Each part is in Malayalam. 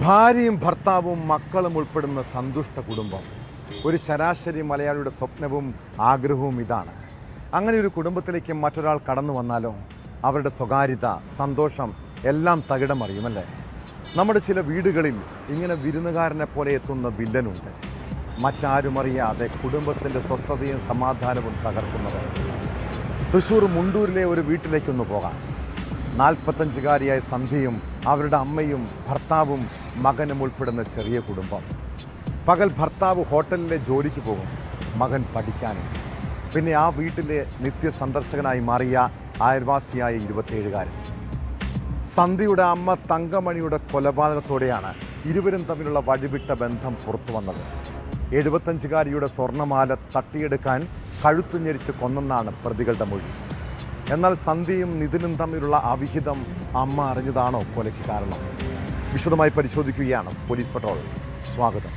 ഭാര്യയും ഭർത്താവും മക്കളും ഉൾപ്പെടുന്ന സന്തുഷ്ട കുടുംബം. ഒരു ശരാശരി മലയാളിയുടെ സ്വപ്നവും ആഗ്രഹവും ഇതാണ്. അങ്ങനെ ഒരു കുടുംബത്തിലേക്ക് മറ്റൊരാൾ കടന്നു വന്നാലോ അവരുടെ സ്വകാര്യത, സന്തോഷം എല്ലാം തകിടം മറിയുമല്ലേ. നമ്മുടെ ചില വീടുകളിൽ ഇങ്ങനെ വിരുന്നുകാരനെ പോലെ എത്തുന്ന വില്ലനുണ്ട്. മറ്റാരും അറിയാതെ കുടുംബത്തിൻ്റെ സ്വസ്ഥതയും സമാധാനവും തകർക്കുന്നത്. തൃശ്ശൂർ മുണ്ടൂരിലെ ഒരു വീട്ടിലേക്കൊന്ന് പോകാം. 45-കാരിയായ സന്ധ്യയും അവരുടെ അമ്മയും ഭർത്താവും മകനും ഉൾപ്പെടുന്ന ചെറിയ കുടുംബം. പകൽ ഭർത്താവ് ഹോട്ടലിലെ ജോലിക്ക് പോകും, മകൻ പഠിക്കാനും. പിന്നെ ആ വീട്ടിലെ നിത്യ സന്ദർശകനായി മാറിയ അയൽവാസിയായ 27-കാരൻ. സന്ധ്യയുടെ അമ്മ തങ്കമണിയുടെ കൊലപാതകത്തോടെയാണ് ഇരുവരും തമ്മിലുള്ള വഴിവിട്ട ബന്ധം പുറത്തു വന്നത്. 75-കാരിയുടെ സ്വർണ്ണമാല തട്ടിയെടുക്കാൻ കഴുത്തു ഞെരിച്ച് കൊന്നെന്നാണ് പ്രതികളുടെ മൊഴി. എന്നാൽ സന്ധ്യയും നിതിനും തമ്മിലുള്ള അവിഹിതം അമ്മ അറിഞ്ഞതാണോ കൊലയ്ക്ക് കാരണം? വിശദമായി പരിശോധിക്കുകയാണ് പോലീസ് പട്രോൾ. സ്വാഗതം.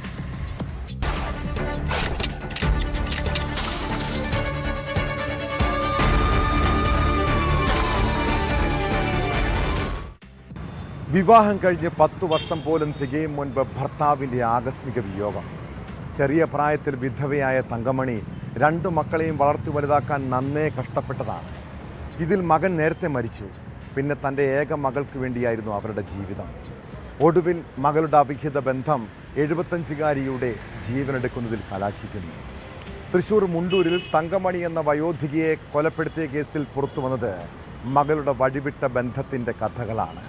വിവാഹം കഴിഞ്ഞ് 10 വർഷം പോലും തികയും മുൻപ് ഭർത്താവിൻ്റെ ആകസ്മിക വിയോഗം. ചെറിയ പ്രായത്തിൽ വിധവയായ തങ്കമണി 2 മക്കളെയും വളർത്തി വലുതാക്കാൻ നന്നേ കഷ്ടപ്പെട്ടതാണ്. ഇതിൽ മകൻ നേരത്തെ മരിച്ചു. പിന്നെ തൻ്റെ ഏക മകൾക്ക് വേണ്ടിയായിരുന്നു അവരുടെ ജീവിതം. ഒടുവിൽ മകളുടെ അവിഹിത ബന്ധം 75-കാരിയുടെ ജീവനെടുക്കുന്നതിൽ കലാശിക്കുന്നു. തൃശ്ശൂർ മുണ്ടൂരിൽ തങ്കമണി എന്ന വയോധികയെ കൊലപ്പെടുത്തിയ കേസിൽ പുറത്തു വന്നത് മകളുടെ വഴിവിട്ട ബന്ധത്തിൻ്റെ കഥകളാണ്.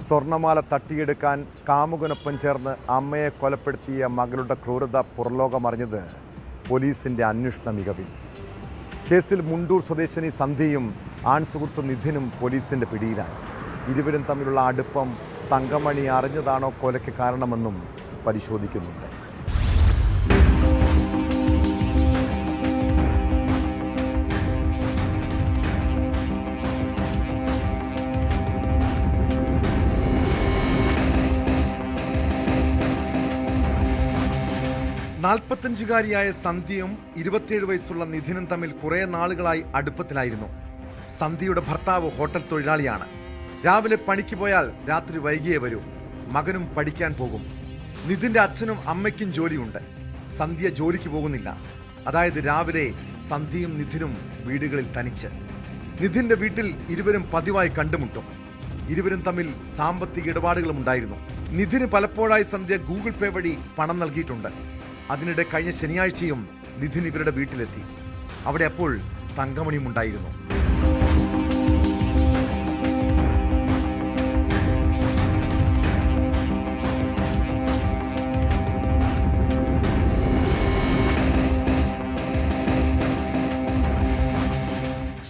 സ്വർണ്ണമാല തട്ടിയെടുക്കാൻ കാമുകനൊപ്പം ചേർന്ന് അമ്മയെ കൊലപ്പെടുത്തിയ മകളുടെ ക്രൂരത പുറലോകമറിഞ്ഞത് പോലീസിൻ്റെ അന്വേഷണ മികവിൽ. കേസിൽ മുണ്ടൂർ സ്വദേശിനി സന്ധ്യയും ആൺസുഹൃത്ത് നിധിനും പോലീസിൻ്റെ പിടിയിലാണ്. ഇരുവരും തമ്മിലുള്ള അടുപ്പം തങ്കമണി അറിഞ്ഞതാണോ കൊലയ്ക്ക് കാരണമെന്നും പരിശോധിക്കുന്നുണ്ട്. നാൽപ്പത്തഞ്ചുകാരിയായ സന്ധ്യയും 27 വയസ്സുള്ള നിധിനും തമ്മിൽ കുറേ നാളുകളായി അടുപ്പത്തിലായിരുന്നു. സന്ധ്യയുടെ ഭർത്താവ് ഹോട്ടൽ തൊഴിലാളിയാണ്. രാവിലെ പണിക്ക് പോയാൽ രാത്രി വൈകിയേ വരൂ. മകനും പഠിക്കാൻ പോകും. നിധിൻ്റെ അച്ഛനും അമ്മയ്ക്കും ജോലിയുണ്ട്. സന്ധ്യ ജോലിക്ക് പോകുന്നില്ല. അതായത് രാവിലെ സന്ധ്യയും നിധിനും വീടുകളിൽ തനിച്ച്. നിധിൻ്റെ വീട്ടിൽ ഇരുവരും പതിവായി കണ്ടുമുട്ടും. ഇരുവരും തമ്മിൽ സാമ്പത്തിക ഇടപാടുകളും ഉണ്ടായിരുന്നു. നിധിന് പലപ്പോഴായി സന്ധ്യ ഗൂഗിൾ പേ വഴി പണം നൽകിയിട്ടുണ്ട്. അതിനിടെ കഴിഞ്ഞ ശനിയാഴ്ചയും നിധിൻ ഇവരുടെ വീട്ടിലെത്തി. അവിടെ അപ്പോൾ തങ്കമണിയും ഉണ്ടായിരുന്നു.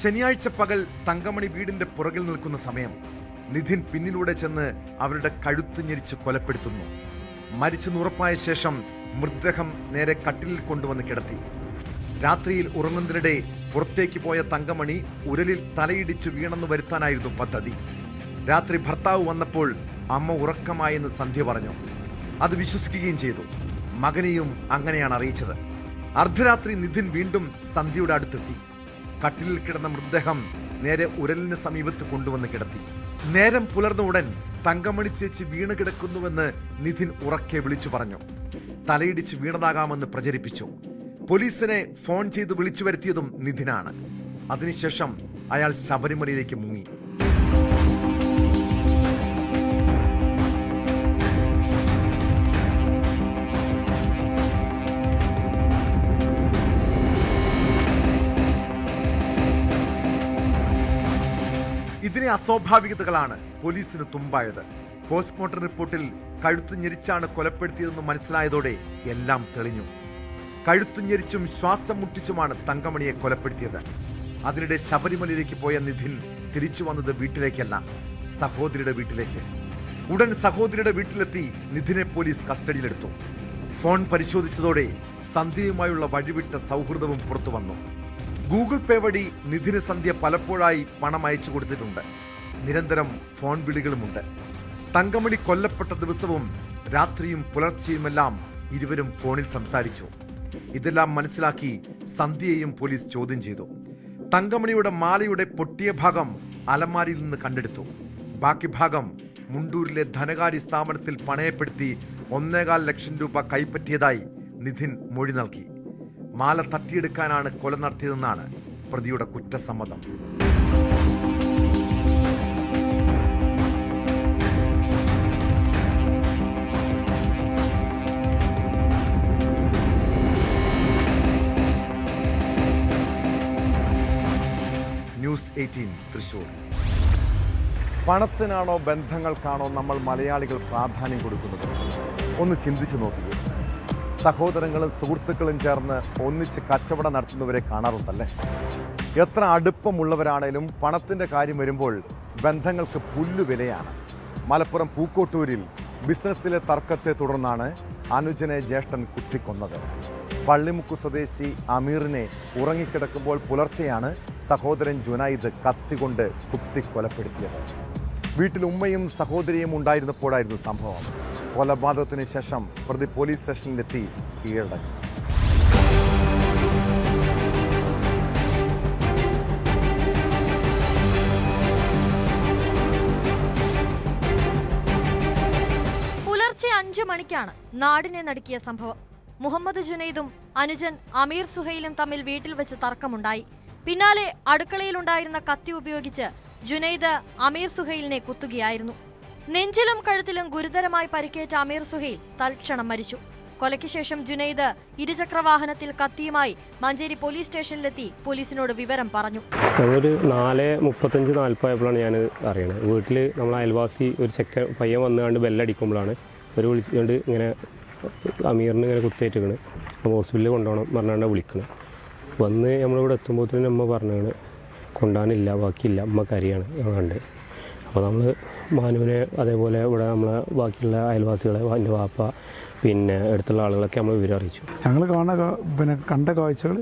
ശനിയാഴ്ച പകൽ തങ്കമണി വീടിന്റെ പുറകിൽ നിൽക്കുന്ന സമയം നിധിൻ പിന്നിലൂടെ ചെന്ന് അവരുടെ കഴുത്ത് ഞെരിച്ച് കൊലപ്പെടുത്തുന്നു. മരിച്ചെന്ന് ഉറപ്പായ ശേഷം മൃതദേഹം നേരെ കട്ടിലിൽ കൊണ്ടുവന്ന് കിടത്തി. രാത്രിയിൽ ഉറങ്ങുന്നതിനിടെ പുറത്തേക്ക് പോയ തങ്കമണി ഉരലിൽ തലയിടിച്ച് വീണെന്ന് വരുത്താനായിരുന്നു പദ്ധതി. രാത്രി ഭർത്താവ് വന്നപ്പോൾ അമ്മ ഉറക്കമായെന്ന് സന്ധ്യ പറഞ്ഞു. അത് വിശ്വസിക്കുകയും ചെയ്തു. മകനെയും അങ്ങനെയാണ് അറിയിച്ചത്. അർദ്ധരാത്രി നിധിൻ വീണ്ടും സന്ധ്യയുടെ അടുത്തെത്തി. കട്ടിലിൽ കിടന്ന മൃതദേഹം നേരെ ഉരലിന് സമീപത്ത് കൊണ്ടുവന്ന് കിടത്തി. നേരം പുലർന്ന ഉടൻ തങ്കമണി ചേച്ചി വീണ് കിടക്കുന്നുവെന്ന് നിധിൻ ഉറക്കെ വിളിച്ചു പറഞ്ഞു. തലയിടിച്ച് വീണതാകാമെന്ന് പ്രചരിപ്പിച്ചു. പോലീസിനെ ഫോൺ ചെയ്ത് വിളിച്ചു വരുത്തിയതും നിധിനാണ്. അതിനുശേഷം അയാൾ ശബരിമലയിലേക്ക് മുങ്ങി. ഇതിനെ അസ്വാഭാവികതകളാണ് പോലീസിന് തുമ്പായത്. പോസ്റ്റ്മോർട്ടം റിപ്പോർട്ടിൽ കഴുത്തു ഞെരിച്ചാണ് കൊലപ്പെടുത്തിയതെന്ന് മനസ്സിലായതോടെ എല്ലാം തെളിഞ്ഞു. കഴുത്തു ഞെരിച്ചും ശ്വാസം മുട്ടിച്ചുമാണ് തങ്കമണിയെ കൊലപ്പെടുത്തിയത്. അതിനിടെ ശബരിമലയിലേക്ക് പോയ നിധിൻ തിരിച്ചു വന്നത് വീട്ടിലേക്കല്ല, സഹോദരിയുടെ വീട്ടിലേക്ക്. ഉടൻ സഹോദരിയുടെ വീട്ടിലെത്തി നിധിനെ പോലീസ് കസ്റ്റഡിയിലെടുത്തു. ഫോൺ പരിശോധിച്ചതോടെ സന്ധ്യയുമായുള്ള വഴിവിട്ട സൗഹൃദവും പുറത്തു വന്നു. ഗൂഗിൾ പേ വഴി നിധിന് സന്ധ്യ പലപ്പോഴായി പണം അയച്ചു കൊടുത്തിട്ടുണ്ട്. നിരന്തരം ഫോൺ വിളികളുമുണ്ട്. തങ്കമണി കൊല്ലപ്പെട്ട ദിവസവും രാത്രിയും പുലർച്ചെയുമെല്ലാം ഇരുവരും ഫോണിൽ സംസാരിച്ചു. ഇതെല്ലാം മനസ്സിലാക്കി സന്ധ്യയെയും പോലീസ് ചോദ്യം ചെയ്തു. തങ്കമണിയുടെ മാലയുടെ പൊട്ടിയ ഭാഗം അലമാരിയിൽ നിന്ന് കണ്ടെടുത്തു. ബാക്കി ഭാഗം മുണ്ടൂരിലെ ധനകാര്യ സ്ഥാപനത്തിൽ പണയപ്പെടുത്തി 1.25 ലക്ഷം രൂപ കൈപ്പറ്റിയതായി നിധിൻ മൊഴി നൽകി. മാല തട്ടിയെടുക്കാനാണ് കൊല നടത്തിയതെന്നാണ് പ്രതിയുടെ കുറ്റസമ്മതം. ന്യൂസ് 18 തൃശ്ശൂർ. പണത്തിനാണോ ബന്ധങ്ങൾക്കാണോ നമ്മൾ മലയാളികൾ പ്രാധാന്യം കൊടുക്കുന്നത്? ഒന്ന് ചിന്തിച്ചു നോക്കുക. സഹോദരങ്ങളും സുഹൃത്തുക്കളും ചേർന്ന് ഒന്നിച്ച് കച്ചവടം നടത്തുന്നവരെ കാണാറുണ്ടല്ലേ? എത്ര അടുപ്പമുള്ളവരാണേലും പണത്തിൻ്റെ കാര്യം വരുമ്പോൾ ബന്ധങ്ങൾക്ക് പുല്ലുവിലയാണ്. മലപ്പുറം പൂക്കോട്ടൂരിൽ ബിസിനസ്സിലെ തർക്കത്തെ തുടർന്നാണ് അനുജനെ ജ്യേഷ്ഠൻ കുത്തിക്കൊന്നത്. പള്ളിമുക്ക് സ്വദേശി അമീറിനെ ഉറങ്ങിക്കിടക്കുമ്പോൾ പുലർച്ചെയാണ് സഹോദരൻ ജുനൈദ് കത്തികൊണ്ട് കുത്തിക്കൊലപ്പെടുത്തിയത്. വീട്ടിൽ ഉമ്മയും സഹോദരിയും ഉണ്ടായിരുന്നപ്പോഴായിരുന്നു സംഭവം. കൊലപാതകത്തിന് ശേഷം പ്രതി പോലീസ് സ്റ്റേഷനിലെത്തി കീഴടങ്ങി. പുലർച്ചെ 5 മണിക്കാണ് നാടിനെ നടുക്കിയ സംഭവം. മുഹമ്മദ് ജുനൈദും അനുജൻ അമീർ സുഹൈലും തമ്മിൽ വീട്ടിൽ വെച്ച് തർക്കമുണ്ടായി. പിന്നാലെ അടുക്കളയിലുണ്ടായിരുന്ന കത്തി ഉപയോഗിച്ച് ജുനൈദ് അമീർ സുഹൈലിനെ കുത്തുകയായിരുന്നു. നെഞ്ചിലും കഴുത്തിലും ഗുരുതരമായി പരിക്കേറ്റ അമീർ സുഹൈൽ തൽക്ഷണം മരിച്ചു. കൊലയ്ക്ക് ശേഷം ജുനൈദ് ഇരുചക്രവാഹനത്തിൽ കത്തിയുമായി മഞ്ചേരി പോലീസ് സ്റ്റേഷനിലെത്തി പോലീസിനോട് വിവരം പറഞ്ഞു. ഒരു 4:35-4 ഞാൻ അറിയണത്. വീട്ടിൽ നമ്മൾ അയൽവാസി ഒരു പയ്യൻ വന്നുകൊണ്ട് ബെല്ലടിക്കുമ്പോഴാണ് ഒരു വിളിച്ചുകൊണ്ട് ഇങ്ങനെ അമീറിന് ഇങ്ങനെ കുത്തേറ്റിക്കണ്, ഹോസ്പിറ്റലിൽ കൊണ്ടുപോകണം പറഞ്ഞാണ്ട് വിളിക്കണം. വന്ന് നമ്മളിവിടെ എത്തുമ്പോഴത്തേനും അമ്മ പറഞ്ഞാണ് കൊണ്ടുപോകാനില്ല, ബാക്കിയില്ല, അമ്മ കരിയാണ് കണ്ട്. അപ്പോൾ നമ്മൾ മാനുവിനെ അതേപോലെ ഇവിടെ നമ്മളെ ബാക്കിയുള്ള അയൽവാസികളെ, എൻ്റെ വാപ്പ, പിന്നെ അടുത്തുള്ള ആളുകളൊക്കെ നമ്മൾ വിവരം അറിയിച്ചു. ഞങ്ങൾ കണ്ട കാഴ്ചകൾ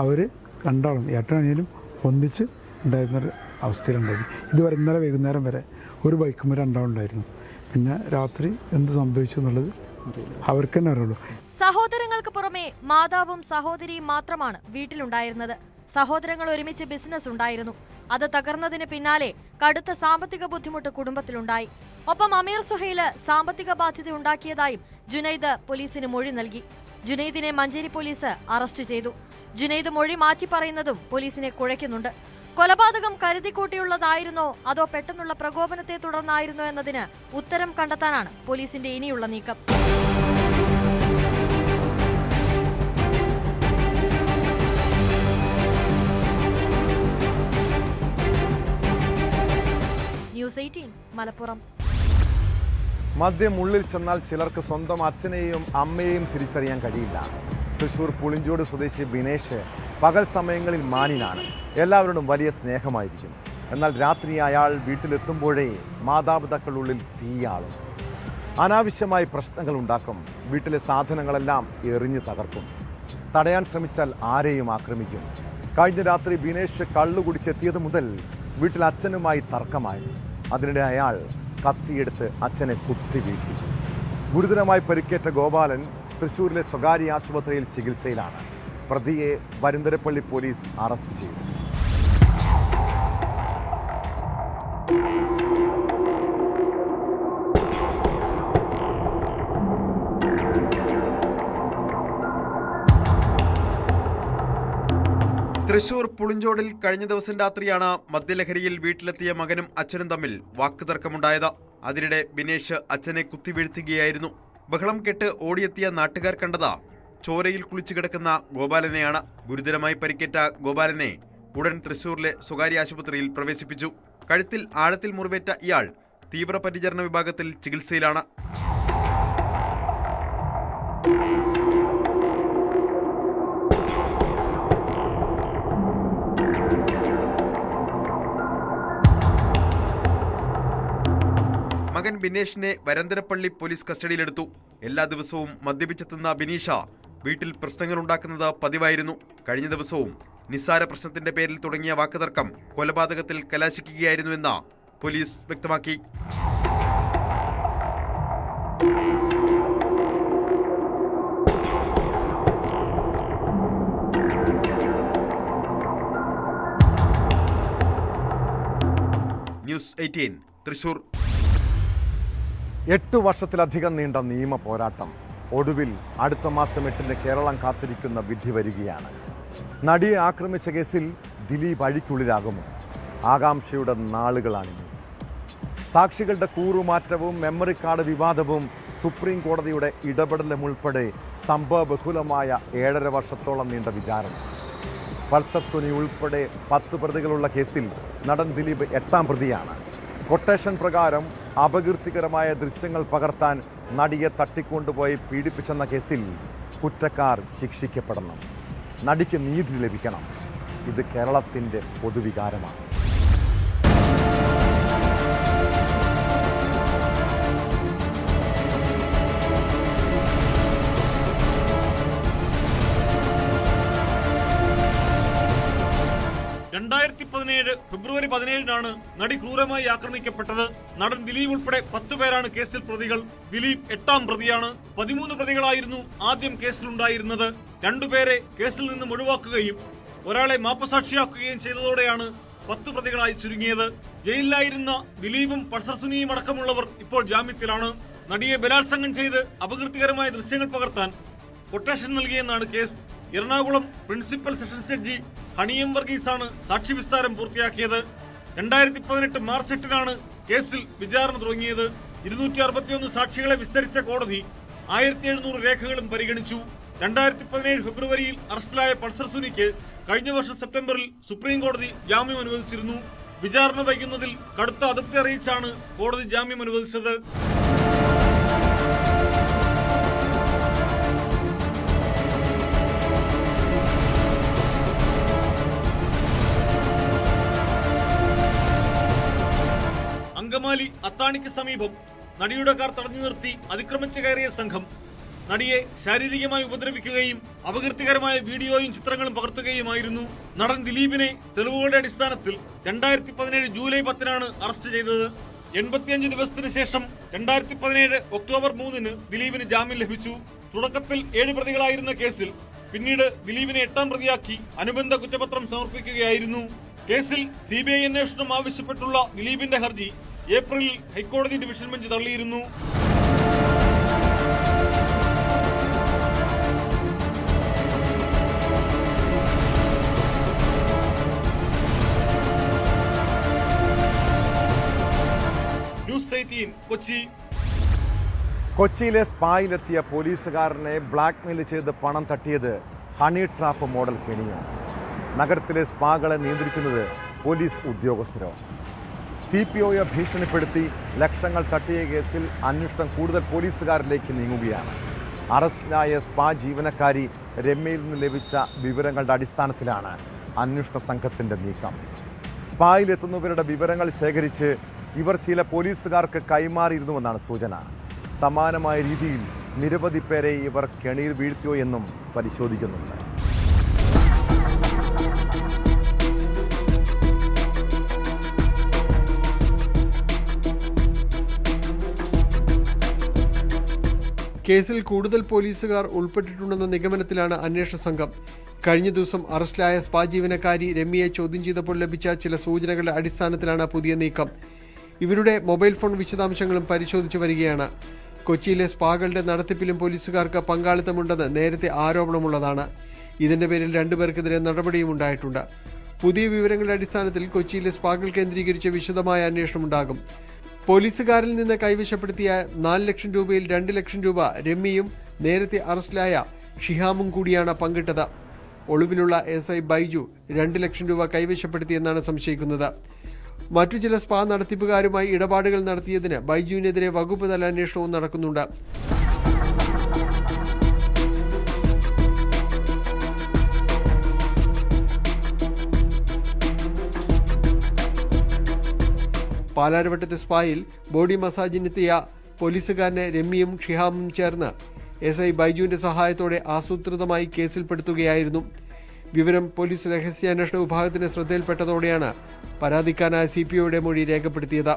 അവർ രണ്ടാളും ഏട്ടനും ഒന്നിച്ച് ഉണ്ടായിരുന്നൊരു അവസ്ഥയിലുണ്ടായിരുന്നു. ഇതുവരെ ഇന്നലെ വൈകുന്നേരം വരെ ഒരു ബൈക്കുമ്പോൾ രണ്ടാളുണ്ടായിരുന്നു. പിന്നെ രാത്രി എന്ത് സംഭവിച്ചു എന്നുള്ളത് അവർക്ക് തന്നെ അറിയുള്ളൂ. സഹോദരങ്ങൾക്ക് പുറമെ മാതാവും സഹോദരിയും മാത്രമാണ് വീട്ടിലുണ്ടായിരുന്നത്. സഹോദരങ്ങൾ ഒരുമിച്ച് ബിസിനസ് ഉണ്ടായിരുന്നു. അത് തകർന്നതിന് പിന്നാലെ കടുത്ത സാമ്പത്തിക ബുദ്ധിമുട്ട് കുടുംബത്തിലുണ്ടായി. ഒപ്പം അമീർ സുഹൈല് സാമ്പത്തിക ബാധ്യത ഉണ്ടാക്കിയതായും ജുനൈദ് പോലീസിന് മൊഴി നൽകി. ജുനൈദിനെ മഞ്ചേരി പോലീസ് അറസ്റ്റ് ചെയ്തു. ജുനൈദ് മൊഴി മാറ്റി പറയുന്നതും പോലീസിനെ കുഴയ്ക്കുന്നുണ്ട്. കൊലപാതകം കരുതിക്കൂട്ടിയുള്ളതായിരുന്നോ അതോ പെട്ടെന്നുള്ള പ്രകോപനത്തെ തുടർന്നായിരുന്നോ എന്നതിന് ഉത്തരം കണ്ടെത്താനാണ് പോലീസിന്റെ ഇനിയുള്ള നീക്കം. ന്യൂസ് 18 മലപ്പുറം. മദ്യം ഉള്ളിൽ ചെന്നാൽ ചിലർക്ക് സ്വന്തം അച്ഛനെയും അമ്മയെയും തിരിച്ചറിയാൻ കഴിയില്ല. തൃശ്ശൂർ പുളിഞ്ചോട് സ്വദേശി ബിനേഷ് പകൽ സമയങ്ങളിൽ മാന്യനാണ്. എല്ലാവരോടും വലിയ സ്നേഹമായിരിക്കും. എന്നാൽ രാത്രി അയാൾ വീട്ടിലെത്തുമ്പോഴേ മാതാപിതാക്കളുള്ളിൽ തീയാളും. അനാവശ്യമായി പ്രശ്നങ്ങൾ ഉണ്ടാക്കും. വീട്ടിലെ സാധനങ്ങളെല്ലാം എറിഞ്ഞു തകർക്കും. തടയാൻ ശ്രമിച്ചാൽ ആരെയും ആക്രമിക്കും. കഴിഞ്ഞ രാത്രി ബിനേഷ് കള്ളു കുടിച്ചെത്തിയത് മുതൽ വീട്ടിൽ അച്ഛനുമായി തർക്കമായി. അതിനിടെ അയാൾ കത്തിയെടുത്ത് അച്ഛനെ കുത്തി വീഴ്ത്തി. ഗുരുതരമായി പരിക്കേറ്റ ഗോപാലൻ തൃശ്ശൂരിലെ സ്വകാര്യ ആശുപത്രിയിൽ ചികിത്സയിലാണ്. പ്രതിയെ വരുന്തരപ്പള്ളി പോലീസ് അറസ്റ്റ് ചെയ്തു. തൃശൂർ പുളിഞ്ചോടിൽ കഴിഞ്ഞ ദിവസം രാത്രിയാണ് മദ്യലഹരിയിൽ വീട്ടിലെത്തിയ മകനും അച്ഛനും തമ്മിൽ വാക്കുതർക്കമുണ്ടായത്. അതിനിടെ ബിനേഷ് അച്ഛനെ കുത്തിവീഴ്ത്തുകയായിരുന്നു. ബഹളം കേട്ട് ഓടിയെത്തിയ നാട്ടുകാർ കണ്ടത് ചോരയിൽ കുളിച്ചു കിടക്കുന്ന ഗോപാലനെയാണ്. ഗുരുതരമായി പരിക്കേറ്റ ഗോപാലനെ ഉടൻ തൃശൂരിലെ സ്വകാര്യ ആശുപത്രിയിൽ പ്രവേശിപ്പിച്ചു. കഴുത്തിൽ ആഴത്തിൽ മുറിവേറ്റ ഇയാൾ തീവ്രപരിചരണ വിഭാഗത്തിൽ ചികിത്സയിലാണ്. മകൻ ബിനേഷിനെ വരന്തരപ്പള്ളി പോലീസ് കസ്റ്റഡിയിലെടുത്തു. എല്ലാ ദിവസവും മദ്യപിച്ചെത്തുന്ന ബിനീഷ വീട്ടിൽ പ്രശ്നങ്ങൾ ഉണ്ടാക്കുന്നത് പതിവായിരുന്നു. കഴിഞ്ഞ ദിവസവും നിസ്സാര പ്രശ്നത്തിന്റെ പേരിൽ തുടങ്ങിയ വാക്കുതർക്കം കൊലപാതകത്തിൽ കലാശിക്കുകയായിരുന്നുവെന്ന് പോലീസ് വ്യക്തമാക്കി. ന്യൂസ് 18 തൃശൂർ. 8 വർഷത്തിലധികം നീണ്ട നിയമ പോരാട്ടം ഒടുവിൽ അടുത്ത മാസം 8-ന് കേരളം കാത്തിരിക്കുന്ന വിധി വരികയാണ്. നടിയെ ആക്രമിച്ച കേസിൽ ദിലീപ് അഴിക്കുള്ളിലാകുമോ? ആകാംക്ഷയുടെ നാളുകളാണിനി. സാക്ഷികളുടെ കൂറുമാറ്റവും മെമ്മറി കാർഡ് വിവാദവും സുപ്രീം കോടതിയുടെ ഇടപെടലും ഉൾപ്പെടെ സംഭവബഹുലമായ 7.5 വർഷത്തോളം നീണ്ട വിചാരണ. പൾസർ സുനി ഉൾപ്പെടെ 10 പ്രതികളുള്ള കേസിൽ നടൻ ദിലീപ് 8ാം പ്രതിയാണ്. കൊട്ടേഷൻ പ്രകാരം അപകീർത്തികരമായ ദൃശ്യങ്ങൾ പകർത്താൻ നടിയെ തട്ടിക്കൊണ്ടുപോയി പീഡിപ്പിച്ചെന്ന കേസിൽ കുറ്റക്കാർ ശിക്ഷിക്കപ്പെടണം. നടിക്ക് നീതി ലഭിക്കണം. ഇത് കേരളത്തിൻ്റെ പൊതുവികാരമാണ്. ഫെബ്രുവരി 17-നാണ് നടി ക്രൂരമായി ആക്രമിക്കപ്പെട്ടത്. നടൻ ദിലീപ് ഉൾപ്പെടെ 10 പേരാണ് കേസിൽ പ്രതികൾ. ദിലീപ് 8ാം പ്രതിയാണ്. 13 പ്രതികളായിരുന്നു ആദ്യം കേസിലുണ്ടായിരുന്നത്. 2 പേരെ കേസിൽ നിന്നും ഒഴിവാക്കുകയും ഒരാളെ മാപ്പസാക്ഷിയാക്കുകയും ചെയ്തതോടെയാണ് 10 പ്രതികളായി ചുരുങ്ങിയത്. ജയിലിലായിരുന്ന ദിലീപും പൾസർ സുനിയും അടക്കമുള്ളവർ ഇപ്പോൾ ജാമ്യത്തിലാണ്. നടിയെ ബലാത്സംഗം ചെയ്ത് അപകീർത്തികരമായ ദൃശ്യങ്ങൾ പകർത്താൻ കൊട്ടേഷൻ നൽകിയെന്നാണ് കേസ്. എറണാകുളം പ്രിൻസിപ്പൽ സെഷൻസ് ജഡ്ജി ഹണിയം വർഗീസാണ് സാക്ഷി വിസ്താരം പൂർത്തിയാക്കിയത്. 2018 മാർച്ച് 8-നാണ് കേസിൽ വിചാരണ തുടങ്ങിയത്. 261 സാക്ഷികളെ വിസ്തരിച്ച കോടതി 1700 രേഖകളും പരിഗണിച്ചു. 2017 ഫെബ്രുവരിയിൽ അറസ്റ്റിലായ പൾസർ സുനിക്ക് കഴിഞ്ഞ വർഷം സെപ്റ്റംബറിൽ സുപ്രീം കോടതി ജാമ്യം അനുവദിച്ചിരുന്നു. വിചാരണ വൈകുന്നതിൽ കടുത്ത അതൃപ്തി അറിയിച്ചാണ് കോടതി ജാമ്യം അനുവദിച്ചത്. അങ്കമാലി അത്താണിക്ക് സമീപം നടിയുടെ കാർ തടഞ്ഞു നിർത്തി അതിക്രമിച്ചു കയറിയ സംഘം നടിയെ ശാരീരികമായി ഉപദ്രവിക്കുകയും അപകീർത്തികരമായ വീഡിയോയും ചിത്രങ്ങളും പകർത്തുകയുമായിരുന്നു. നടൻ ദിലീപിനെ തെളിവുകളുടെ അടിസ്ഥാനത്തിൽ 2017 ജൂലൈ 10-നാണ് അറസ്റ്റ് ചെയ്തത്. 85 ദിവസത്തിന് ശേഷം 2017 ഒക്ടോബർ 3-ന് ദിലീപിന് ജാമ്യം ലഭിച്ചു. തുടക്കത്തിൽ 7 പ്രതികളായിരുന്ന കേസിൽ പിന്നീട് ദിലീപിനെ 8ാം പ്രതിയാക്കി അനുബന്ധ കുറ്റപത്രം സമർപ്പിക്കുകയായിരുന്നു. കേസിൽ CBI അന്വേഷണം ആവശ്യപ്പെട്ടുള്ള ദിലീപിന്റെ ഹർജി ഏപ്രിലിൽ ഹൈക്കോടതി ഡിവിഷൻ ബെഞ്ച് തള്ളിയിരുന്നു. ന്യൂസ് 18 കൊച്ചി. കൊച്ചിയിലെ സ്പായിലെത്തിയ പോലീസുകാരനെ ബ്ലാക്ക്മെയിൽ ചെയ്ത് പണം തട്ടിയത് ഹണി ട്രാപ്പ് മോഡൽ കെണിയാണ്. നഗരത്തിലെ സ്പാകളെ നിയന്ത്രിക്കുന്നത് പോലീസ് ഉദ്യോഗസ്ഥരോ? CPOയെ ഭീഷണിപ്പെടുത്തി ലക്ഷങ്ങൾ തട്ടിയ കേസിൽ അന്വേഷണം കൂടുതൽ പോലീസുകാരിലേക്ക് നീങ്ങുകയാണ്. അറസ്റ്റിലായ സ്പാ ജീവനക്കാരി രമ്യയിൽ നിന്ന് ലഭിച്ച വിവരങ്ങളുടെ അടിസ്ഥാനത്തിലാണ് അന്വേഷണ സംഘത്തിൻ്റെ നീക്കം. സ്പായിലെത്തുന്നവരുടെ വിവരങ്ങൾ ശേഖരിച്ച് ഇവർ ചില പോലീസുകാർക്ക് കൈമാറിയിരുന്നുവെന്നാണ് സൂചന. സമാനമായ രീതിയിൽ നിരവധി പേരെ ഇവർ കെണിയിൽ വീഴ്ത്തിയോ എന്നും പരിശോധിക്കുന്നുണ്ട്. കേസിൽ കൂടുതൽ പോലീസുകാർ ഉൾപ്പെട്ടിട്ടുണ്ടെന്ന നിഗമനത്തിലാണ് അന്വേഷണ സംഘം. കഴിഞ്ഞ ദിവസം അറസ്റ്റിലായ സ്പാ ജീവനക്കാരി രമ്യയെ ചോദ്യം ചെയ്തപ്പോൾ ലഭിച്ച ചില സൂചനകളുടെ അടിസ്ഥാനത്തിലാണ് പുതിയ നീക്കം. ഇവരുടെ മൊബൈൽ ഫോൺ വിശദാംശങ്ങളും പരിശോധിച്ചു വരികയാണ്. കൊച്ചിയിലെ സ്പാകളുടെ നടത്തിപ്പിലും പോലീസുകാർക്ക് പങ്കാളിത്തമുണ്ടെന്ന് നേരത്തെ ആരോപണമുള്ളതാണ്. ഇതിന്റെ പേരിൽ 2 പേർക്കെതിരെ നടപടിയും ഉണ്ടായിട്ടുണ്ട്. പുതിയ വിവരങ്ങളുടെ അടിസ്ഥാനത്തിൽ കൊച്ചിയിലെ സ്പാകൾ കേന്ദ്രീകരിച്ച് വിശദമായ അന്വേഷണമുണ്ടാകും. പോലീസുകാരിൽ നിന്ന് കൈവശപ്പെടുത്തിയ 4 ലക്ഷം രൂപയിൽ 2 ലക്ഷം രൂപ രമ്യയും നേരത്തെ അറസ്റ്റിലായ ഷിഹാമും കൂടിയാണ് പങ്കിട്ടത്. ഒളിവിലുള്ള SI ബൈജു 2 ലക്ഷം രൂപ കൈവശപ്പെടുത്തിയെന്നാണ് സംശയിക്കുന്നത്. മറ്റു ചില സ്പാ നടത്തിപ്പുകാരുമായി ഇടപാടുകൾ നടത്തിയതിന് ബൈജുവിനെതിരെ വകുപ്പ് തല അന്വേഷണവും നടക്കുന്നുണ്ട്. പാലാരവട്ടത്തെ സ്പായിൽ ബോഡി മസാജിനെത്തിയ പോലീസുകാരനെ രമ്യയും ഷിഹാമും ചേർന്ന് SI ബൈജുവിന്റെ സഹായത്തോടെ ആസൂത്രിതമായി കേസിൽപ്പെടുത്തുകയായിരുന്നു. വിവരം പോലീസ് രഹസ്യാന്വേഷണ വിഭാഗത്തിന്റെ ശ്രദ്ധയിൽപ്പെട്ടതോടെയാണ് പരാതിക്കാരനായ CPOയുടെ മൊഴി രേഖപ്പെടുത്തിയത്.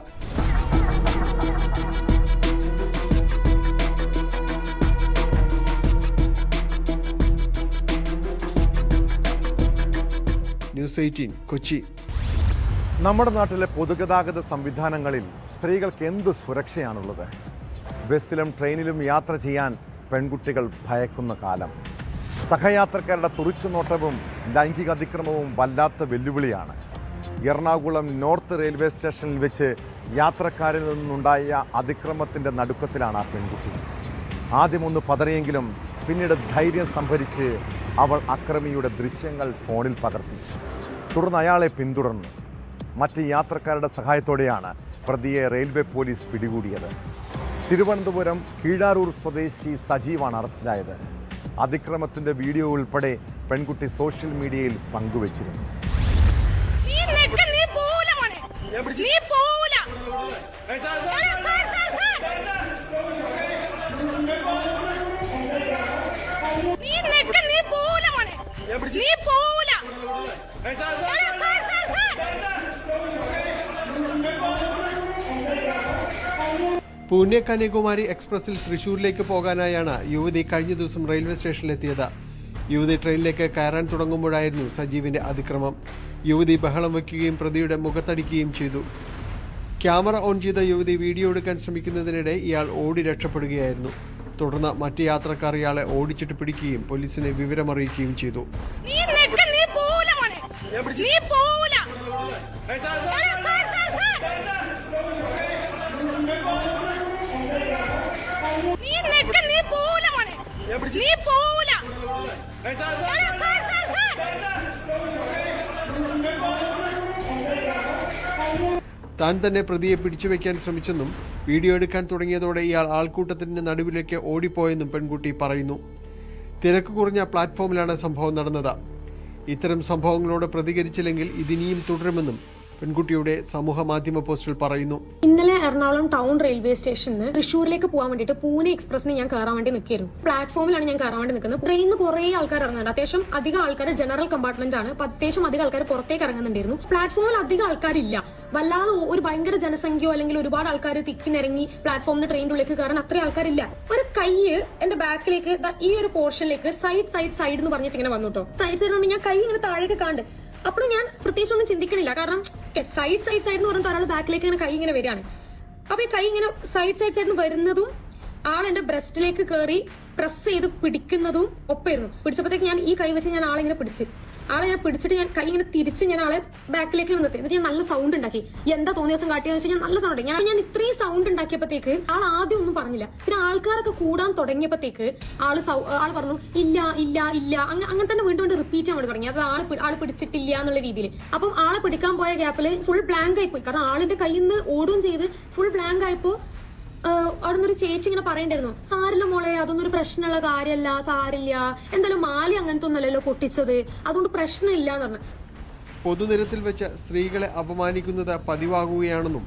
ന്യൂസ് 18 കൊച്ചി. നമ്മുടെ നാട്ടിലെ പൊതുഗതാഗത സംവിധാനങ്ങളിൽ സ്ത്രീകൾക്ക് എന്ത് സുരക്ഷയാണുള്ളത്? ബസ്സിലും ട്രെയിനിലും യാത്ര ചെയ്യാൻ പെൺകുട്ടികൾ ഭയക്കുന്ന കാലം. സഹയാത്രക്കാരുടെ തുറിച്ചുനോട്ടവും ലൈംഗിക അതിക്രമവും വല്ലാത്ത വെല്ലുവിളിയാണ്. എറണാകുളം നോർത്ത് റെയിൽവേ സ്റ്റേഷനിൽ വെച്ച് യാത്രക്കാരിൽ നിന്നുണ്ടായ അതിക്രമത്തിൻ്റെ നടുക്കത്തിലാണ് ആ പെൺകുട്ടി. ആദ്യമൊന്ന് പതറിയെങ്കിലും പിന്നീട് ധൈര്യം സംഭരിച്ച് അവൾ അക്രമിയുടെ ദൃശ്യങ്ങൾ ഫോണിൽ പകർത്തി. തുടർന്ന് അയാളെ പിന്തുടർന്നു. മറ്റ് യാത്രക്കാരുടെ സഹായത്തോടെയാണ് പ്രതിയെ റെയിൽവേ പോലീസ് പിടികൂടിയത്. തിരുവനന്തപുരം കീഴാരൂർ സ്വദേശി സജീവാണ് അറസ്റ്റിലായത്. അതിക്രമത്തിൻ്റെ വീഡിയോ ഉൾപ്പെടെ പെൺകുട്ടി സോഷ്യൽ മീഡിയയിൽ പങ്കുവച്ചിരുന്നു. പൂനെ കന്യാകുമാരി എക്സ്പ്രസിൽ തൃശൂരിലേക്ക് പോകാനായാണ് യുവതി കഴിഞ്ഞ ദിവസം റെയിൽവേ സ്റ്റേഷനിലെത്തിയത്. യുവതി ട്രെയിനിലേക്ക് കയറാൻ തുടങ്ങുമ്പോഴായിരുന്നു സജീവിന്റെ അതിക്രമം. യുവതി ബഹളം വയ്ക്കുകയും പ്രതിയുടെ മുഖത്തടിക്കുകയും ചെയ്തു. ക്യാമറ ഓൺ ചെയ്ത യുവതി വീഡിയോ എടുക്കാൻ ശ്രമിക്കുന്നതിനിടെ ഇയാൾ ഓടി രക്ഷപ്പെടുകയായിരുന്നു. തുടർന്ന് മറ്റ് യാത്രക്കാർ ഇയാളെ ഓടിച്ചിട്ട് പിടിക്കുകയും പോലീസിനെ വിവരമറിയിക്കുകയും ചെയ്തു. താൻ തന്നെ പ്രതിയെ പിടിച്ചുവെക്കാൻ ശ്രമിച്ചെന്നും വീഡിയോ എടുക്കാൻ തുടങ്ങിയതോടെ ഇയാൾ ആൾക്കൂട്ടത്തിന്റെ നടുവിലേക്ക് ഓടിപ്പോയെന്നും പെൺകുട്ടി പറയുന്നു. തിരക്ക് കുറഞ്ഞ പ്ലാറ്റ്ഫോമിലാണ് സംഭവം നടന്നത്. ഇത്തരം സംഭവങ്ങളോട് പ്രതികരിച്ചില്ലെങ്കിൽ ഇതിനിയും തുടരുമെന്നും പെൺകുട്ടിയുടെ സമൂഹ മാധ്യമ പോസ്റ്റിൽ പറയുന്നു. ഇന്നലെ എറണാകുളം ടൗൺ റെയിൽവേ സ്റ്റേഷനിൽ തൃശ്ശൂരിലേക്ക് പോകാൻ വേണ്ടിയിട്ട് പൂനെ എക്സ്പ്രസിന് ഞാൻ കയറാൻ വേണ്ടി നിൽക്കുകയായിരുന്നു. പ്ലാറ്റ്ഫോമിലാണ് ഞാൻ കയറാൻ വേണ്ടി നിൽക്കുന്നത്. ട്രെയിനിൽ നിന്ന് കുറേ ആൾക്കാർ ഇറങ്ങുന്നുണ്ട്. അത്യാവശ്യം അധികം ആൾക്കാർ ജനറൽ കമ്പാർട്ട്മെന്റ് ആണ്. അത്യാവശ്യം അധികം ആൾക്കാർ പുറത്തേക്ക് ഇറങ്ങുന്നുണ്ടായിരുന്നു. പ്ലാറ്റ്ഫോമിൽ അധികം ആൾക്കാരില്ല. വല്ലാതെ ഒരു ഭയങ്കര ജനസംഖ്യയോ അല്ലെങ്കിൽ ഒരുപാട് ആൾക്കാർ തിക്കിനിറങ്ങി പ്ലാറ്റ്ഫോമിൽ നിന്ന് ട്രെയിനിന്റെ ഉള്ളിലേക്ക് കയറാൻ അത്രയും ആൾക്കാരില്ല. ഒരു കൈ എന്റെ ബാക്കിലേക്ക് ഈ ഒരു പോർഷനിലേക്ക് സൈഡ് എന്ന് പറഞ്ഞിട്ട് ഇങ്ങനെ വന്നു കേട്ടോ. സൈഡ് ഞാൻ കൈ ഇങ്ങനെ താഴേക്ക് കാണ്ട്. അപ്പോഴും ഞാൻ പ്രത്യേകിച്ച് ഒന്നും ചിന്തിക്കണില്ല. കാരണം സൈഡ് എന്ന് പറഞ്ഞിട്ട് ഒരാൾ ബാക്കിലേക്ക് ഇങ്ങനെ കൈ ഇങ്ങനെ വരികയാണ്. അപ്പൊ ഈ കൈ ഇങ്ങനെ സൈഡ് വരുന്നതും ആൾ എന്റെ ബ്രസ്റ്റിലേക്ക് കയറി പ്രസ് ചെയ്ത് പിടിക്കുന്നതും ഒപ്പായിരുന്നു. പിടിച്ചപ്പോഴത്തേക്ക് ഞാൻ ഈ കൈ വെച്ച് ഞാൻ ആളെ പിടിച്ചിട്ട് ഞാൻ കൈ ഇങ്ങനെ തിരിച്ച് ഞാൻ ആളെ ബാക്കിലേക്ക് നിർത്തി. എന്നിട്ട് ഞാൻ നല്ല സൗണ്ട് ഉണ്ടാക്കി. എന്താ തോന്നിയ ദിവസം കാട്ടിയെന്ന് വെച്ചാൽ ഞാൻ നല്ല സൗണ്ട് ഞാൻ ഇത്രയും സൗണ്ട് ഉണ്ടാക്കിയപ്പോഴത്തേക്ക് ആൾ ആദ്യം ഒന്നും പറഞ്ഞില്ല. പിന്നെ ആൾക്കാരൊക്കെ കൂടാൻ തുടങ്ങിയപ്പോഴത്തേക്ക് ആള് പറഞ്ഞു ഇല്ല ഇല്ല ഇല്ല അങ്ങനെ തന്നെ വീണ്ടും റിപ്പീറ്റ് ചെയ്യാൻ വേണ്ടി തുടങ്ങി. അത് ആള് പിടിച്ചിട്ടില്ല എന്നുള്ള രീതിയിൽ. അപ്പം ആളെ പിടിക്കാൻ പോയ ഗ്യാപ്പിൽ ഫുൾ ബ്ലാങ്ക് ആയിപ്പോയി. കാരണം ആളിന്റെ കയ്യിൽ നിന്ന് ഓടുകയും ചെയ്ത് ഫുൾ ബ്ലാങ്ക് ആയപ്പോ അവിടെ ഒരു ചേച്ചി ഇങ്ങനെ പറയണ്ടായിരുന്നു, സാരില്ല മോളെ, അതൊന്നും ഒരു പ്രശ്നമുള്ള കാര്യമല്ല, സാരില്ല, എന്തായാലും മാലി അങ്ങനത്തെ ഒന്നല്ലല്ലോ പൊട്ടിച്ചത്, അതുകൊണ്ട് പ്രശ്നമില്ല എന്ന് പറഞ്ഞു. പൊതുനിരത്തിൽ വെച്ച് സ്ത്രീകളെ അപമാനിക്കുന്നത് പതിവാകുകയാണെന്നും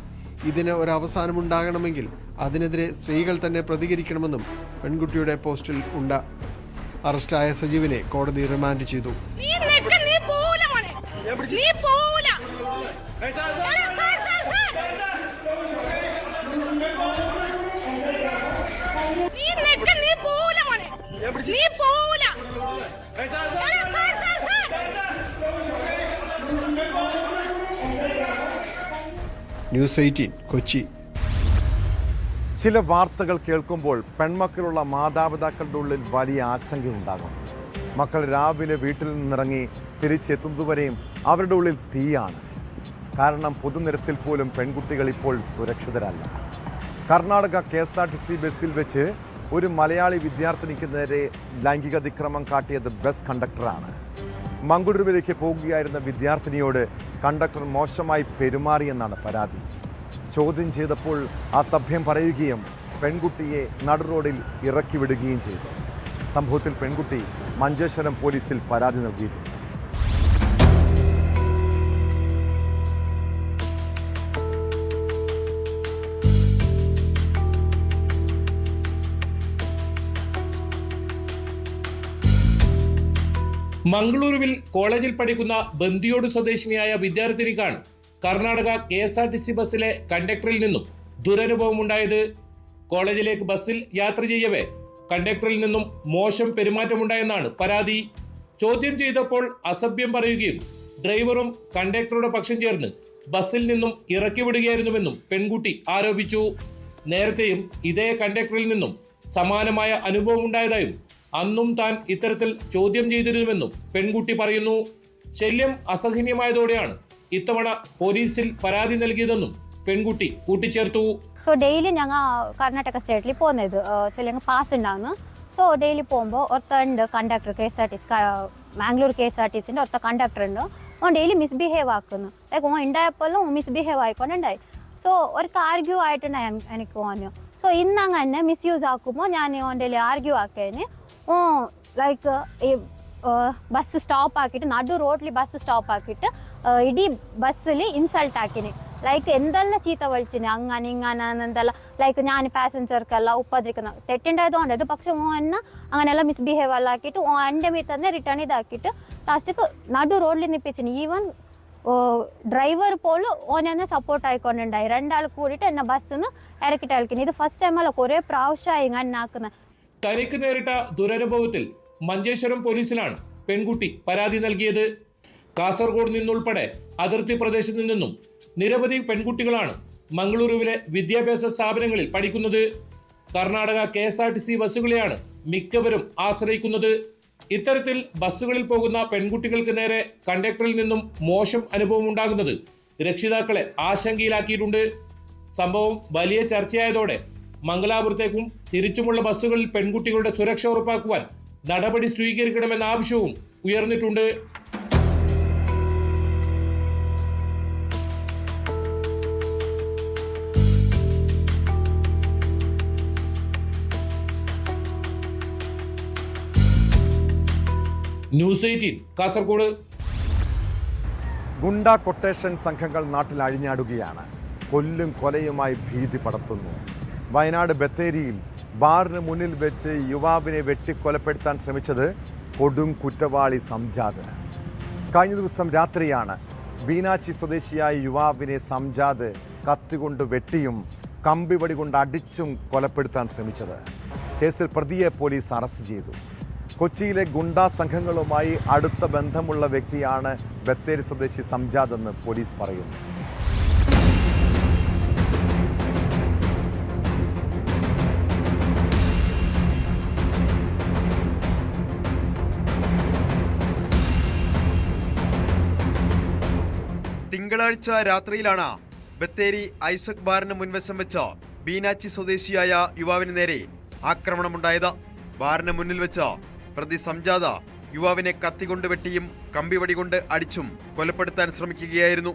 ഇതിന് ഒരവസാനമുണ്ടാകണമെങ്കിൽ അതിനെതിരെ സ്ത്രീകൾ തന്നെ പ്രതികരിക്കണമെന്നും പെൺകുട്ടിയുടെ പോസ്റ്റിൽ ഉണ്ട്. അറസ്റ്റായ സജീവിനെ കോടതി റിമാൻഡ് ചെയ്തു. ന്യൂസ് 18 കൊച്ചി. ചില വാർത്തകൾ കേൾക്കുമ്പോൾ പെൺമക്കളുള്ള മാതാപിതാക്കളുടെ ഉള്ളിൽ വലിയ ആശങ്കയുണ്ടാകും. മക്കൾ രാവിലെ വീട്ടിൽ നിന്നിറങ്ങി തിരിച്ചെത്തുന്നതുവരെയും അവരുടെ ഉള്ളിൽ തീയാണ്. കാരണം പൊതുനിരത്തിൽ പോലും പെൺകുട്ടികൾ ഇപ്പോൾ സുരക്ഷിതരല്ല. കർണാടക KSRTC ബസ്സിൽ വെച്ച് ഒരു മലയാളി വിദ്യാർത്ഥിനിക്ക് നേരെ ലൈംഗിക അതിക്രമം കാട്ടിയത് ബസ് കണ്ടക്ടറാണ്. മംഗളൂരുവിലേക്ക് പോകുകയായിരുന്ന വിദ്യാർത്ഥിനിയോട് കണ്ടക്ടർ മോശമായി പെരുമാറിയെന്നാണ് പരാതി. ചോദ്യം ചെയ്തപ്പോൾ അസഭ്യം പറയുകയും പെൺകുട്ടിയെ നടുറോഡിൽ ഇറക്കി വിടുകയും ചെയ്തു. സംഭവത്തിൽ പെൺകുട്ടി മഞ്ചേശ്വരം പോലീസിൽ പരാതി നൽകിയിട്ടുണ്ട്. മംഗളൂരുവിൽ കോളേജിൽ പഠിക്കുന്ന ബന്ദിയോട് സ്വദേശിനിയായ വിദ്യാർത്ഥിനിക്കാണ് കർണാടക KSRTC ബസ്സിലെ കണ്ടക്ടറിൽ നിന്നും ദുരനുഭവമുണ്ടായത്. കോളേജിലേക്ക് ബസ്സിൽ യാത്ര ചെയ്യവേ കണ്ടക്ടറിൽ നിന്നും മോശം പെരുമാറ്റമുണ്ടായെന്നാണ് പരാതി. ചോദ്യം ചെയ്തപ്പോൾ അസഭ്യം പറയുകയും ഡ്രൈവറും കണ്ടക്ടറുടെ പക്ഷം ചേർന്ന് ബസ്സിൽ നിന്നും ഇറക്കി വിടുകയായിരുന്നുവെന്നും പെൺകുട്ടി ആരോപിച്ചു. നേരത്തെയും ഇതേ കണ്ടക്ടറിൽ നിന്നും സമാനമായ അനുഭവം ഉണ്ടായതായും അന്നും താൻ ഇത്തരത്തിൽ ചോദ്യം ചെയ്തിരുന്നുവെന്നും പെൺകുട്ടി പറയുന്നു. ശല്യം അസഹനീയമായതോടെയാണ് ഇത്തവണ പോലീസിൽ പരാതി നൽകിയതെന്നും പെൺകുട്ടി കൂട്ടിച്ചേർത്തു. സോ ഡെയിലി ഞങ്ങൾ കർണാടക സ്റ്റേറ്റിൽ പോകുന്നത് ചില പാസ് ഉണ്ടാകുന്നു. സോ ഡെയിലി പോകുമ്പോൾ ഒരുത്തുണ്ട് കണ്ടക്ടർ KSRTC മാംഗ്ലൂർ KSRTCൻ്റെ ഒരുത്ത കണ്ടക്ടർ ഉണ്ട്. ഓൻ ഡെയിലി മിസ്ബിഹേവ് ആക്കുന്നു. ലൈക്ക് ഓൻ ഉണ്ടായപ്പോഴും മിസ്ബിഹേവ് ആയിക്കൊണ്ടുണ്ടായി. സോ ഒരു ആർഗ്യൂ ആയിട്ടുണ്ടായി എനിക്ക് ഓന്. സോ ഇന്ന് അങ്ങനെ മിസ്യൂസ് ആക്കുമ്പോൾ ഞാൻ ഓൻ്റെ ആർഗ്യൂ ആക്കിയതിന് ഓ ലൈക്ക് ഈ ബസ് സ്റ്റോപ്പ് ആക്കിയിട്ട് നടു റോഡിൽ ബസ് സ്റ്റോപ്പ് ആക്കിയിട്ട് ഇಡೀ ബസ്സിൽ ഇൻസൾട്ട് ആക്കിന്. ലൈക്ക് എന്തെല്ലാം ചീത്ത വിളിച്ചിന് അങ്ങനെ ഇങ്ങനെ എന്തെല്ലാം ലൈക്ക് ഞാൻ പാസഞ്ചർക്കെಲ್ಲ ಉಪದ್ರಿക്കുന്ന തെറ്റുണ്ടായതുകൊണ്ട് ഇത്. പക്ഷെ ഓ എന്നെ അങ്ങനെയെല്ലാം മിസ്ബിഹേവ് എല്ലാം ആക്കിയിട്ട് ഓ എൻ്റെ മീ തന്നെ റിട്ടേൺ ഇതാക്കിയിട്ട് ലാസ്റ്റിക്ക് നടു റോഡിൽ നിപ്പിച്ചിന്. ഈവൻ ഡ്രൈവർ പോലും ഓനെന്നെ സപ്പോർട്ട് ആയിക്കൊണ്ടുണ്ടായി. രണ്ടാൾ കൂടിയിട്ട് എന്നെ ബസ്സിൽ നിന്ന് ഇറക്കിയിട്ട് അയക്കിന്. ഇത് ഫസ്റ്റ് ടൈമല്ല, കുറേ പ്രാവശ്യമായി ഇങ്ങനെ ആക്കുന്നത്. തനിക്ക് നേരിട്ട ദുരനുഭവത്തിൽ മഞ്ചേശ്വരം പോലീസിലാണ് പെൺകുട്ടി പരാതി നൽകിയത്. കാസർഗോഡ് നിന്നുൾപ്പെടെ അതിർത്തി പ്രദേശത്തു നിന്നും നിരവധി പെൺകുട്ടികളാണ് മംഗളൂരുവിലെ വിദ്യാഭ്യാസ സ്ഥാപനങ്ങളിൽ പഠിക്കുന്നത്. കർണാടക KSRTC ബസ്സുകളെയാണ് മിക്കവരും ആശ്രയിക്കുന്നത്. ഇത്തരത്തിൽ ബസ്സുകളിൽ പോകുന്ന പെൺകുട്ടികൾക്ക് നേരെ കണ്ടക്ടറിൽ നിന്നും മോശം അനുഭവം ഉണ്ടാകുന്നത് രക്ഷിതാക്കളെ ആശങ്കയിലാക്കിയിട്ടുണ്ട്. സംഭവം വലിയ ചർച്ചയായതോടെ മംഗലാപുരത്തേക്കും തിരിച്ചുമുള്ള ബസ്സുകളിൽ പെൺകുട്ടികളുടെ സുരക്ഷ ഉറപ്പാക്കുവാൻ നടപടി സ്വീകരിക്കണമെന്ന ആവശ്യവും ഉയർന്നിട്ടുണ്ട്. ന്യൂസ് 18 കാസർഗോഡ്. ഗുണ്ട കൊട്ടേഷൻ സംഘങ്ങൾ നാട്ടിൽ അഴിഞ്ഞാടുകയാണ്. കൊല്ലും കൊലയുമായി ഭീതി പടർത്തുന്നു. വയനാട് ബത്തേരിയിൽ ബാറിന് മുന്നിൽ വെച്ച് യുവാവിനെ വെട്ടിക്കൊലപ്പെടുത്താൻ ശ്രമിച്ചത് കൊടും കുറ്റവാളി സംജാദ്. കഴിഞ്ഞ ദിവസം രാത്രിയാണ് ബീനാച്ചി സ്വദേശിയായ യുവാവിനെ സംജാദ് കത്തികൊണ്ട് വെട്ടിയും കമ്പിവടി കൊണ്ട് അടിച്ചും കൊലപ്പെടുത്താൻ ശ്രമിച്ചത്. കേസിൽ പ്രതിയെ പോലീസ് അറസ്റ്റ് ചെയ്തു. കൊച്ചിയിലെ ഗുണ്ടാ സംഘങ്ങളുമായി അടുത്ത ബന്ധമുള്ള വ്യക്തിയാണ് ബത്തേരി സ്വദേശി സംജാദ് എന്ന് പോലീസ് പറയുന്നു. തിങ്കളാഴ്ച രാത്രിയിലാണ് ബത്തേരി ഐസക് ബാറിന് മുൻവശം വെച്ച് ബീനാച്ചി സ്വദേശിയായ യുവാവിന് നേരെ ആക്രമണമുണ്ടായത്. ബാറിന് മുന്നിൽ വെച്ച് പ്രതി സംജാദ യുവാവിനെ കത്തികൊണ്ട് വെട്ടിയും കമ്പിവടി കൊണ്ട് അടിച്ചും കൊലപ്പെടുത്താൻ ശ്രമിക്കുകയായിരുന്നു.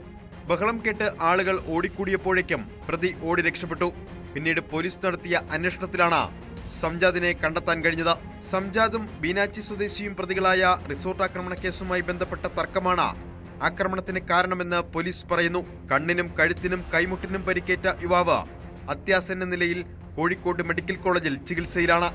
ബഹളം കേട്ട് ആളുകൾ ഓടിക്കൂടിയപ്പോഴേക്കും പ്രതി ഓടി രക്ഷപ്പെട്ടു. പിന്നീട് പോലീസ് നടത്തിയ അന്വേഷണത്തിലാണ് സംജാദിനെ കണ്ടെത്താൻ കഴിഞ്ഞത്. സംജാദും ബീനാച്ചി സ്വദേശിയും പ്രതികളായ റിസോർട്ട് ആക്രമണ കേസുമായി ബന്ധപ്പെട്ട തർക്കമാണ് ആക്രമണത്തിന് കാരണമെന്ന് പോലീസ് പറയുന്നു. കണ്ണിനും കഴുത്തിനും കൈമുട്ടിനും പരിക്കേറ്റ യുവാവ് അത്യാസന്ന നിലയിൽ കോഴിക്കോട് മെഡിക്കൽ കോളേജിൽ ചികിത്സയിലാണ്.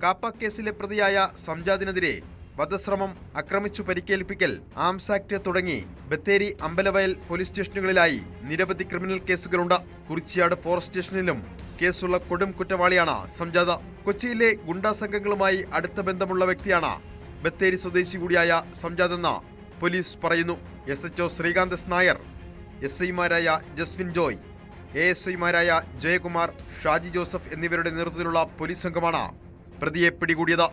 കാപ്പ കേസിലെ പ്രതിയായ സംജാദിനെതിരെ വധശ്രമം, ആക്രമിച്ചു പരിക്കേൽപ്പിക്കൽ, ആംസ് ആക്ട് തുടങ്ങി ബത്തേരി, അമ്പലവയൽ പോലീസ് സ്റ്റേഷനുകളിലായി നിരവധി ക്രിമിനൽ കേസുകളുണ്ട്. കുറിച്യാട് ഫോറസ്റ്റ് സ്റ്റേഷനിലും കേസുള്ള കൊടും കുറ്റവാളിയാണ് സംജാദ. കൊച്ചിയിലെ ഗുണ്ടാ സംഘങ്ങളുമായി അടുത്ത ബന്ധമുള്ള വ്യക്തിയാണ് ബത്തേരി സ്വദേശി കൂടിയായ സംജാദെന്ന് പോലീസ് പറയുന്നു. SHO ശ്രീകാന്ത് എസ് നായർ, SIമാരായ ജസ്വിൻ ജോയ്, ASIമാരായ ജയകുമാർ, ഷാജി ജോസഫ് എന്നിവരുടെ നേതൃത്വത്തിലുള്ള പോലീസ് സംഘമാണ് പ്രതിയെ പിടികൂടിയത്.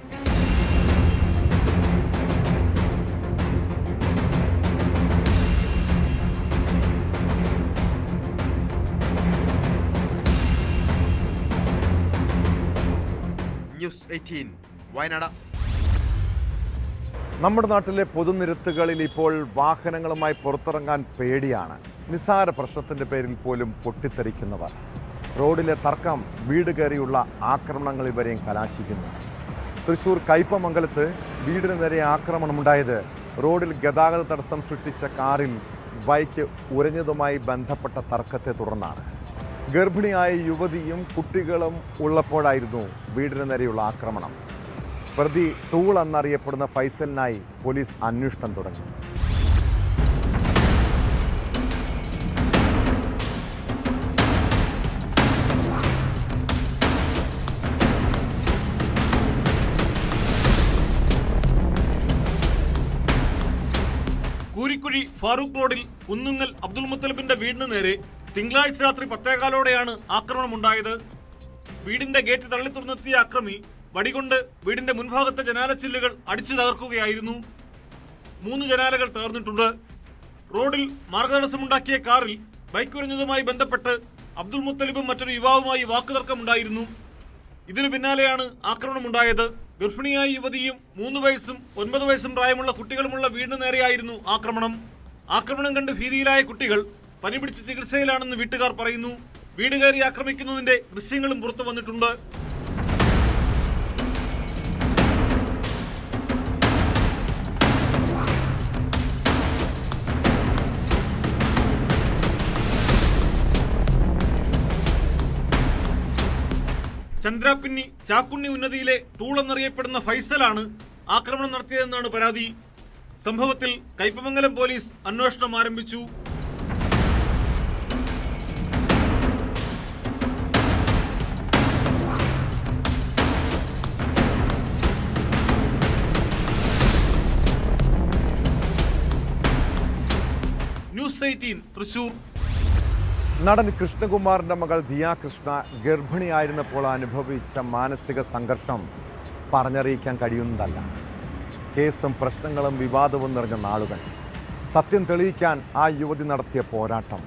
ന്യൂസ് 18 വയനാട്. നമ്മുടെ നാട്ടിലെ പൊതുനിരത്തുകളിൽ ഇപ്പോൾ വാഹനങ്ങളുമായി പുറത്തിറങ്ങാൻ പേടിയാണ്. നിസ്സാര പ്രശ്നത്തിൻ്റെ പേരിൽ പോലും പൊട്ടിത്തെറിക്കുന്നവർ. റോഡിലെ തർക്കം വീട് കയറിയുള്ള ആക്രമണങ്ങൾ ഇവരെയും കലാശിക്കുന്നു. തൃശ്ശൂർ കയ്പമംഗലത്ത് വീടിന് നേരെ ആക്രമണമുണ്ടായത് റോഡിൽ ഗതാഗത തടസ്സം സൃഷ്ടിച്ച കാറിൽ ബൈക്ക് ഉരഞ്ഞതുമായി ബന്ധപ്പെട്ട തർക്കത്തെ തുടർന്നാണ്. ഗർഭിണിയായ യുവതിയും കുട്ടികളും ഉള്ളപ്പോഴായിരുന്നു വീടിന് നേരെയുള്ള ആക്രമണം. പ്രതി ടൂൾ എന്നറിയപ്പെടുന്ന ഫൈസലിനായി പോലീസ് അന്വേഷണം തുടങ്ങി. കുറുക്കുഴി ഫാറൂഖ് റോഡിൽ കുന്നുങ്ങൽ അബ്ദുൽ മുത്തലിബിന്റെ വീടിന് നേരെ തിങ്കളാഴ്ച രാത്രി 10:15 ആക്രമണമുണ്ടായത്. വീടിന്റെ ഗേറ്റ് തള്ളി തുറന്നെത്തിയ അക്രമി വടികൊണ്ട് വീടിന്റെ മുൻഭാഗത്തെ ജനാലച്ചില്ലുകൾ അടിച്ചു തകർക്കുകയായിരുന്നു. 3 ജനാലകൾ തകർന്നിട്ടുണ്ട്. റോഡിൽ മാർഗതടസ്സമുണ്ടാക്കിയ കാറിൽ ബൈക്ക് ഉരഞ്ഞതുമായി ബന്ധപ്പെട്ട് അബ്ദുൽ മുത്തലിബും മറ്റൊരു യുവാവുമായി വാക്കുതർക്കമുണ്ടായിരുന്നു. ഇതിനു പിന്നാലെയാണ് ആക്രമണമുണ്ടായത്. ഗർഭിണിയായ യുവതിയും 3 വയസ്സും 9 വയസ്സും പ്രായമുള്ള കുട്ടികളുമുള്ള വീടിന് നേരെയായിരുന്നു ആക്രമണം. ആക്രമണം കണ്ട് ഭീതിയിലായ കുട്ടികൾ പനി പിടിച്ച് ചികിത്സയിലാണെന്ന് വീട്ടുകാർ പറയുന്നു. വീട് കയറി ആക്രമിക്കുന്നതിന്റെ ദൃശ്യങ്ങളും പുറത്തു വന്നിട്ടുണ്ട്. ചന്ദ്രാപിന്നി ചാക്കുണ്ണി ഉന്നതിയിലെ ടൂൾ എന്നറിയപ്പെടുന്ന ഫൈസലാണ് ആക്രമണം നടത്തിയതെന്നാണ് പരാതി. സംഭവത്തിൽ കയ്പമംഗലം പോലീസ് അന്വേഷണം ആരംഭിച്ചു. ന്യൂസ് 18 തൃശൂർ. നടൻ കൃഷ്ണകുമാറിൻ്റെ മകൾ ദിയ കൃഷ്ണ ഗർഭിണിയായിരുന്നപ്പോൾ അനുഭവിച്ച മാനസിക സംഘർഷം പറഞ്ഞറിയിക്കാൻ കഴിയുന്നതല്ല. കേസും പ്രശ്നങ്ങളും വിവാദവും നിറഞ്ഞ നാളുകൾ. സത്യം തെളിയിക്കാൻ ആ യുവതി നടത്തിയ പോരാട്ടം.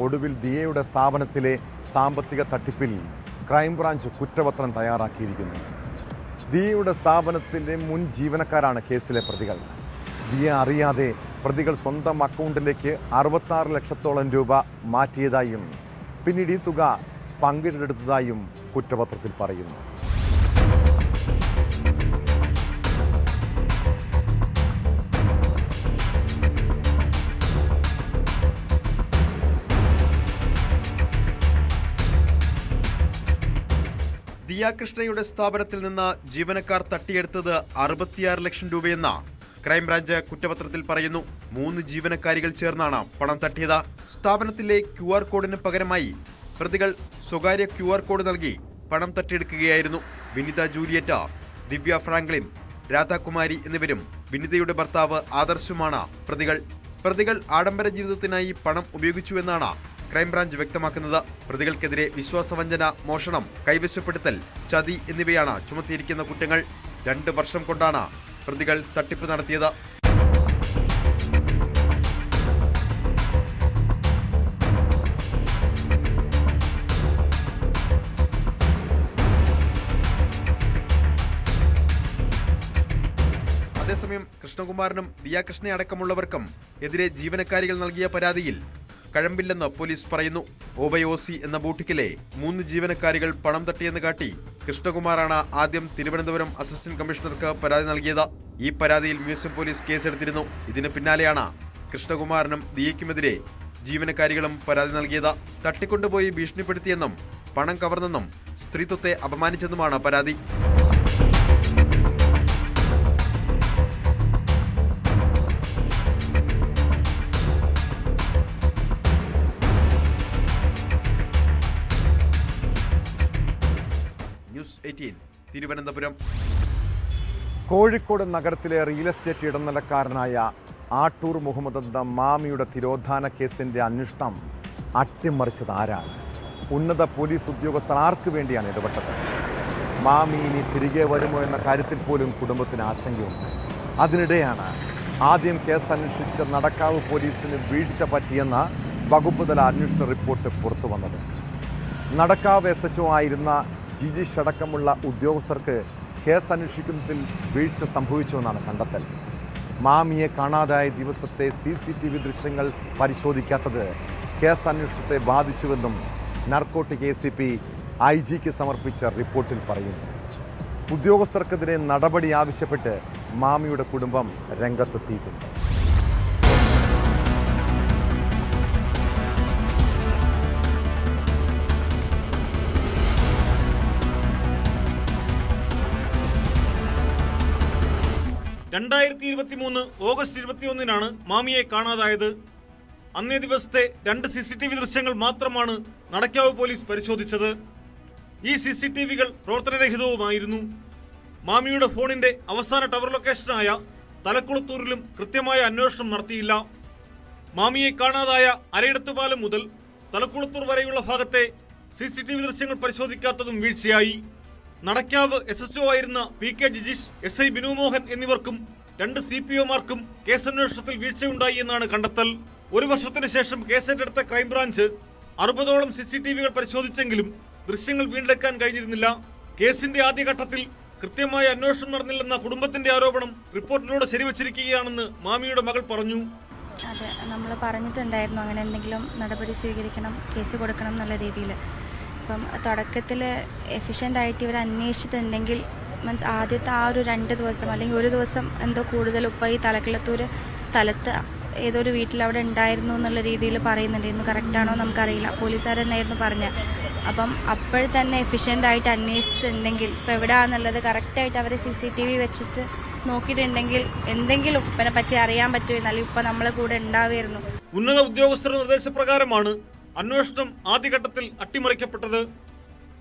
ഒടുവിൽ ദിയയുടെ സ്ഥാപനത്തിലെ സാമ്പത്തിക തട്ടിപ്പിൽ ക്രൈംബ്രാഞ്ച് കുറ്റപത്രം തയ്യാറാക്കിയിരിക്കുന്നു. ദിയയുടെ സ്ഥാപനത്തിലെ മുൻ ജീവനക്കാരാണ് കേസിലെ പ്രതികൾ. ദിയ അറിയാതെ പ്രതികൾ സ്വന്തം അക്കൗണ്ടിലേക്ക് 66 ലക്ഷത്തോളം രൂപ മാറ്റിയതായും പിന്നീട് ഈ തുക പങ്കിട്ടെടുത്തതായും കുറ്റപത്രത്തിൽ പറയുന്നു. ദിയ കൃഷ്ണയുടെ സ്ഥാപനത്തിൽ നിന്ന് ജീവനക്കാർ തട്ടിയെടുത്തത് 66 ലക്ഷം രൂപയെന്ന ക്രൈംബ്രാഞ്ച് കുറ്റപത്രത്തിൽ പറയുന്നു. 3 ജീവനക്കാരികൾ ചേർന്നാണ് പണം തട്ടിയത്. സ്ഥാപനത്തിലെ QR കോഡിന് പകരമായി പ്രതികൾ സ്വകാര്യ QR കോഡ് നൽകി പണം തട്ടിയെടുക്കുകയായിരുന്നു. വിനിത ജൂലിയറ്റ, ദിവ്യ ഫ്രാങ്ക്ലിൻ, രാധാകുമാരി എന്നിവരും വിനിതയുടെ ഭർത്താവ് ആദർശുമാണ് പ്രതികൾ ആഡംബര ജീവിതത്തിനായി പണം ഉപയോഗിച്ചുവെന്നാണ് ക്രൈംബ്രാഞ്ച് വ്യക്തമാക്കുന്നത്. പ്രതികൾക്കെതിരെ വിശ്വാസവഞ്ചന, മോഷണം, കൈവശപ്പെടുത്തൽ, ചതി എന്നിവയാണ് ചുമത്തിയിരിക്കുന്ന കുറ്റങ്ങൾ. 2 വർഷം കൊണ്ടാണ് പ്രതികൾ തട്ടിപ്പ് നടത്തിയത്. അതേസമയം കൃഷ്ണകുമാറിനും ദിയ കൃഷ്ണ അടക്കമുള്ളവർക്കും എതിരെ ജീവനക്കാരികൾ നൽകിയ പരാതിയിൽ കഴമ്പില്ലെന്ന് പോലീസ് പറയുന്നു. OBOC എന്ന ബൂട്ടിക്കിലെ 3 ജീവനക്കാരികൾ പണം തട്ടിയെന്ന് കാട്ടി കൃഷ്ണകുമാറാണ് ആദ്യം തിരുവനന്തപുരം അസിസ്റ്റന്റ് കമ്മീഷണർക്ക് പരാതി നൽകിയത്. ഈ പരാതിയിൽ മ്യൂസിയം പോലീസ് കേസെടുത്തിരുന്നു. ഇതിന് പിന്നാലെയാണ് കൃഷ്ണകുമാറിനും ദിയയ്ക്കുമെതിരെ ജീവനക്കാരികളും പരാതി നൽകിയത്. തട്ടിക്കൊണ്ടുപോയി ഭീഷണിപ്പെടുത്തിയെന്നും പണം കവർന്നെന്നും സ്ത്രീത്വത്തെ അപമാനിച്ചെന്നുമാണ് പരാതി. ന്യൂസ് 18 തിരുവനന്തപുരം. കോഴിക്കോട് നഗരത്തിലെ റിയൽ എസ്റ്റേറ്റ് ഇടനിലക്കാരനായ ആട്ടൂർ മുഹമ്മദ് എന്ന മാമിയുടെ തിരോധാന കേസിൻ്റെ അന്വേഷണം അട്ടിമറിച്ചത് ആരാണ്? ഉന്നത പോലീസ് ഉദ്യോഗസ്ഥർ ആർക്ക് വേണ്ടിയാണ് ഇടപെട്ടത്? മാമി ഇനി തിരികെ വരുമോ എന്ന കാര്യത്തിൽ പോലും കുടുംബത്തിന് ആശങ്കയുണ്ട്. അതിനിടെയാണ് ആദ്യം കേസ് അന്വേഷിച്ച നടക്കാവ് പോലീസിന് വീഴ്ച പറ്റിയെന്ന വകുപ്പ് തല അന്വേഷണ റിപ്പോർട്ട് പുറത്തു വന്നത്. നടക്കാവ് SHO ആയിരുന്ന ജിജീഷ് അടക്കമുള്ള ഉദ്യോഗസ്ഥർക്ക് കേസ് അന്വേഷിക്കുന്നതിൽ വീഴ്ച സംഭവിച്ചുവെന്നാണ് കണ്ടെത്തൽ. മാമിയെ കാണാതായ ദിവസത്തെ CCTV ദൃശ്യങ്ങൾ പരിശോധിക്കാത്തത് കേസ് അന്വേഷണത്തെ ബാധിച്ചുവെന്നും നാർക്കോട്ടിക് ACP IG-ക്ക് സമർപ്പിച്ച റിപ്പോർട്ടിൽ പറയുന്നു. ഉദ്യോഗസ്ഥർക്കെതിരെ നടപടി ആവശ്യപ്പെട്ട് മാമിയുടെ കുടുംബം രംഗത്തെത്തിയിട്ടുണ്ട്. ഓഗസ്റ്റ് 21 മാമിയെ കാണാതായത്. അന്നേ ദിവസത്തെ 2 CCTV ദൃശ്യങ്ങൾ മാത്രമാണ് നടക്കാവ് പോലീസ് പരിശോധിച്ചത്. ഈ CCTVകൾ പ്രവർത്തനരഹിതവുമായിരുന്നു. മാമിയുടെ ഫോണിന്റെ അവസാന ടവർ ലൊക്കേഷനായ തലക്കുളത്തൂരിലും കൃത്യമായ അന്വേഷണം നടത്തിയില്ല. മാമിയെ കാണാതായ അരയിടത്തുപാലം മുതൽ തലക്കുളത്തൂർ വരെയുള്ള ഭാഗത്തെ CCTV ദൃശ്യങ്ങൾ പരിശോധിക്കാത്തതും വീഴ്ചയായി. നടക്കാവ് SSO ആയിരുന്ന PK ജിജീഷ്, SI ബിനു മോഹൻ എന്നിവർക്കും 2 CPOമാർക്കും കേസന്വേഷണത്തിൽ വീഴ്ചയുണ്ടായി എന്നാണ് കണ്ടെത്തൽ. 1 വർഷത്തിന് ശേഷം കേസെടുത്ത ക്രൈംബ്രാഞ്ച് 60ഓളം CCTVകൾ പരിശോധിച്ചെങ്കിലും ദൃശ്യങ്ങൾ വീണ്ടെടുക്കാൻ കഴിഞ്ഞിരുന്നില്ല. കേസിന്റെ ആദ്യഘട്ടത്തിൽ കൃത്യമായ അന്വേഷണം നടന്നില്ലെന്ന കുടുംബത്തിന്റെ ആരോപണം റിപ്പോർട്ടിലൂടെ ശരിവച്ചിരിക്കുകയാണെന്ന് മാമിയുടെ മകൾ പറഞ്ഞു. അതെ, നമ്മൾ പറഞ്ഞിട്ടുണ്ടായിരുന്നു അങ്ങനെ എന്തെങ്കിലും നടപടി സ്വീകരിക്കണം, കേസ് കൊടുക്കണം എന്നുള്ള രീതിയിൽ. ഇപ്പം തുടക്കത്തിൽ എഫിഷ്യൻ്റായിട്ട് ഇവർ അന്വേഷിച്ചിട്ടുണ്ടെങ്കിൽ മീൻസ് ആദ്യത്തെ ആ ഒരു 2 ദിവസം അല്ലെങ്കിൽ 1 ദിവസം എന്തോ കൂടുതൽ ഈ തലക്കുളത്തൂർ സ്ഥലത്ത് ഏതൊരു വീട്ടിൽ അവിടെ ഉണ്ടായിരുന്നു എന്നുള്ള രീതിയിൽ പറയുന്നുണ്ടായിരുന്നു. കറക്റ്റാണോ നമുക്കറിയില്ല, പോലീസുകാർ തന്നെയായിരുന്നു പറഞ്ഞത്. അപ്പം അപ്പോൾ തന്നെ എഫിഷ്യൻ്റായിട്ട് അന്വേഷിച്ചിട്ടുണ്ടെങ്കിൽ ഇപ്പോൾ എവിടെയാണെന്നുള്ളത് കറക്റ്റായിട്ട് അവർ CCTV വെച്ചിട്ട് നോക്കിയിട്ടുണ്ടെങ്കിൽ എന്തെങ്കിലും ഇവനെ പറ്റി അറിയാൻ പറ്റുമായിരുന്നു, അല്ലെങ്കിൽ ഇപ്പോൾ നമ്മളെ കൂടെ ഉണ്ടാവുമായിരുന്നു. ഉന്നത ഉദ്യോഗസ്ഥരുടെ നിർദ്ദേശപ്രകാരമാണ് അന്വേഷണം ആദ്യഘട്ടത്തിൽ അട്ടിമറിക്കപ്പെട്ടത്.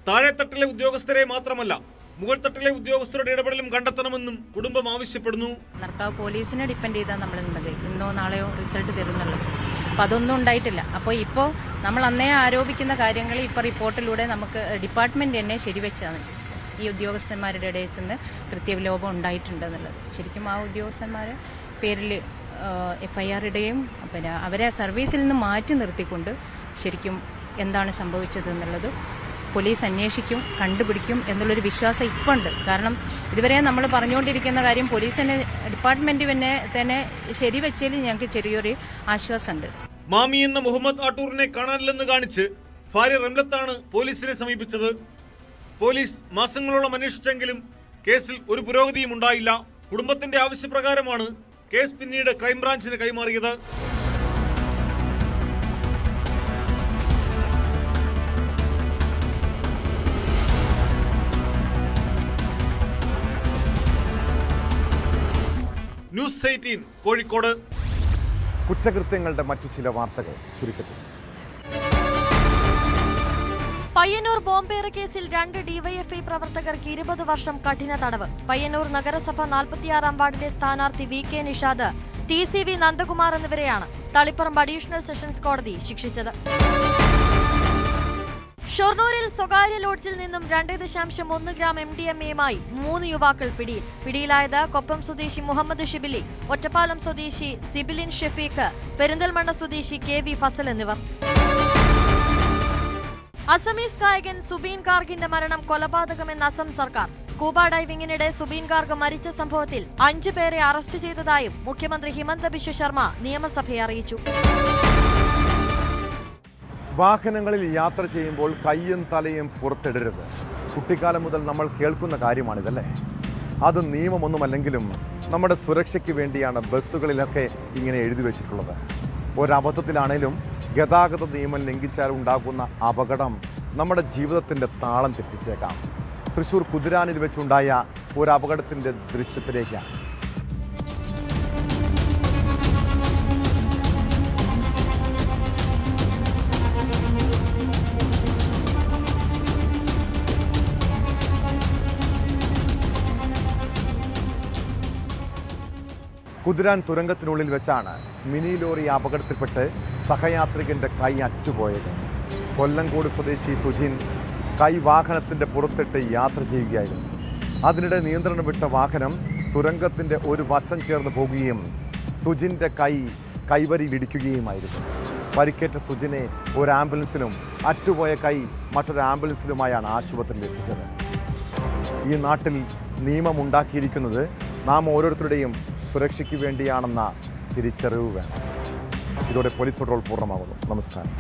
താഴെത്തട്ടിലെ ഉദ്യോഗസ്ഥരെ മാത്രമല്ല മുകൾ തട്ടിലെ ഉദ്യോഗസ്ഥരുടെ ഇടപെടലും കണ്ടെത്തണമെന്നും കുടുംബം ആവശ്യപ്പെടുന്നു. നടക്കാവ് പോലീസിനെ ഡിപ്പെൻഡ് ചെയ്താൽ നമ്മൾ നിന്നത്, ഇന്നോ നാളെയോ റിസൾട്ട് തരുന്നുള്ളൂ. അപ്പോൾ അതൊന്നും ഉണ്ടായിട്ടില്ല. അപ്പോൾ ഇപ്പോൾ നമ്മൾ അന്നേ ആരോപിക്കുന്ന കാര്യങ്ങൾ ഇപ്പോൾ റിപ്പോർട്ടിലൂടെ നമുക്ക് ഡിപ്പാർട്ട്മെൻറ്റ് തന്നെ ശരിവെച്ചാണ് ഈ ഉദ്യോഗസ്ഥന്മാരുടെ ഇടയിൽ നിന്ന് കൃത്യവിലോപം ഉണ്ടായിട്ടുണ്ടെന്നുള്ളത്. ശരിക്കും ആ ഉദ്യോഗസ്ഥന്മാരെ പേരിൽ FIR ഇടുകയും പിന്നെ അവരെ സർവീസിൽ നിന്ന് മാറ്റി നിർത്തിക്കൊണ്ട് ശരിക്കും എന്താണ് സംഭവിച്ചതെന്നുള്ളത് പോലീസ് അന്വേഷിക്കും, കണ്ടുപിടിക്കും എന്നുള്ളൊരു വിശ്വാസം ഇപ്പോൾ ഉണ്ട്. കാരണം ഇതുവരെ നമ്മൾ പറഞ്ഞുകൊണ്ടിരിക്കുന്ന കാര്യം പോലീസിനെ ഡിപ്പാർട്ട്മെൻറ്റ് തന്നെ ശരിവെച്ചതിൽ ഞങ്ങൾക്ക് ചെറിയൊരു ആശ്വാസമുണ്ട്. മാമി എന്ന മുഹമ്മദ് ആട്ടൂറിനെ കാണാനില്ലെന്ന് കാണിച്ച് ഭാര്യ റംലത്താണ് പോലീസിനെ സമീപിച്ചത്. പോലീസ് മാസങ്ങളോളം അന്വേഷിച്ചെങ്കിലും കേസിൽ ഒരു പുരോഗതിയും ഉണ്ടായില്ല. കുടുംബത്തിന്റെ ആവശ്യപ്രകാരമാണ് കേസ് പിന്നീട് ക്രൈംബ്രാഞ്ചിന് കൈമാറിയത്. ന്യൂസ് 18 കോഴിക്കോട്. കുറ്റകൃത്യങ്ങളുടെ മറ്റു ചില വാർത്തകൾ ചുരുക്കത്തിൽ. പയ്യന്നൂർ ബോംബേറ് കേസിൽ 2 DYFI പ്രവർത്തകർക്ക് 20 വർഷം കഠിന തടവ്. പയ്യന്നൂർ നഗരസഭ 46-ാം വാർഡിലെ സ്ഥാനാർത്ഥി VK നിഷാദ്, TCV നന്ദകുമാർ എന്നിവരെയാണ് തളിപ്പറമ്പ് അഡീഷണൽ സെഷൻസ് കോടതി ശിക്ഷിച്ചത്. ഷൊർണൂരിൽ സ്വകാര്യ ലോഡ്ജിൽ നിന്നും 2.1 ഗ്രാം MDMAയുമായി 3 യുവാക്കൾ പിടിയിൽ. പിടിയിലായത് കൊപ്പം സ്വദേശി മുഹമ്മദ് ഷിബിലി, ഒറ്റപ്പാലം സ്വദേശി സിബിലിൻ ഷെഫീഖ്, പെരിന്തൽമണ്ണ സ്വദേശി KV ഫസൽ എന്നിവർ. അസമീസ് ഗായകൻ സുബീൻ ഗാർഗിന്റെ മരണം കൊലപാതകമെന്ന് അസം സർക്കാർ. സ്കൂബ ഡൈവിംഗിനിടെ സുബീൻ ഗാർഗ് മരിച്ച സംഭവത്തിൽ 5 പേരെ അറസ്റ്റ് ചെയ്തതായും മുഖ്യമന്ത്രി ഹിമന്ത ബിശ്വ ശർമ്മ നിയമസഭയെ അറിയിച്ചു. വാഹനങ്ങളിൽ യാത്ര ചെയ്യുമ്പോൾ കയ്യും തലയും പുറത്തിടരുത്. കുട്ടിക്കാലം മുതൽ നമ്മൾ കേൾക്കുന്ന കാര്യമാണിതല്ലേ. അത് നിയമമൊന്നുമല്ലെങ്കിലും നമ്മുടെ സുരക്ഷയ്ക്ക് വേണ്ടിയാണ് ബസ്സുകളിലൊക്കെ ഇങ്ങനെ എഴുതി വെച്ചിട്ടുള്ളത്. ഒരബദ്ധത്തിലാണേലും ഗതാഗത നിയമം ലംഘിച്ചാൽ ഉണ്ടാകുന്ന അപകടം നമ്മുടെ ജീവിതത്തിൻ്റെ താളം തെറ്റിച്ചേക്കാം. തൃശ്ശൂർ കുതിരാനിൽ വെച്ചുണ്ടായ ഒരു അപകടത്തിൻ്റെ ദൃശ്യത്തിലേക്കാണ്. കുതിരാൻ തുരങ്കത്തിനുള്ളിൽ വെച്ചാണ് മിനി ലോറി അപകടത്തിൽപ്പെട്ട് സഹയാത്രികന്റെ കൈ അറ്റുപോയത്. കൊല്ലങ്കോട് സ്വദേശി സുജിൻ കൈ വാഹനത്തിൻ്റെ പുറത്തിട്ട് യാത്ര ചെയ്യുകയായിരുന്നു. അതിനിടെ നിയന്ത്രണം വിട്ട വാഹനം തുരങ്കത്തിൻ്റെ ഒരു വശം ചേർന്ന് പോകുകയും സുജിൻ്റെ കൈവരിയിലിടിക്കുകയുമായിരുന്നു. പരിക്കേറ്റ സുജിനെ ഒരു ആംബുലൻസിലും അറ്റുപോയ കൈ മറ്റൊരു ആംബുലൻസിലുമായാണ് ആശുപത്രിയിൽ എത്തിച്ചത്. ഈ നാട്ടിൽ നിയമമുണ്ടാക്കിയിരിക്കുന്നത് നാം ഓരോരുത്തരുടെയും സുരക്ഷയ്ക്ക് വേണ്ടിയാണെന്ന തിരിച്ചറിവ് വേണം. ഇതോടെ പോലീസ് പട്രോൾ പൂർണ്ണമാകുന്നു. നമസ്കാരം.